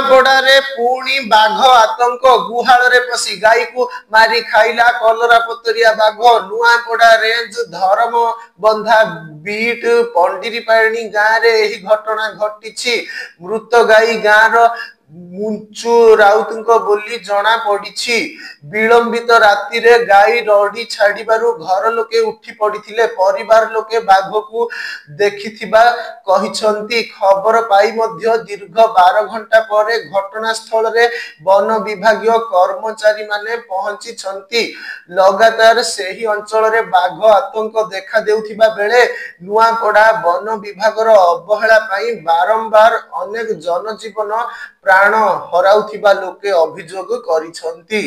नुआपड़ारे पुणी बाघ आतंक गुहाଳରେ पसी गाई को मारी खाइला कलरा पतरिया बाघ नुआपड़ा रेंज धर्म बंधा बीट पंडिरीपाणी गाँव रे एही घटना घटिछि। मृत गाई गाँव मुंचु राउत बोली जना पड़ी। विलंबित राति रे गाई रड़ी छाड़िबारु घर लोके उठी पड़िथिले। परिवार लोके बाघ को देखिथिबा कहिसंती। खबर पाई मध्य दीर्घ 12 घंटा पर घटना स्थल रे वन विभागीय कर्मचारी माने पहुंची छंती। लगातार सेही अंचल रे बाघ आतंक देखा देउथिबा बेले नुआपड़ा वन विभागर अवहेला पाई बारंबार अनेक जनजीवन प्राण हराउथिबा लोके अभियोग करिसंती।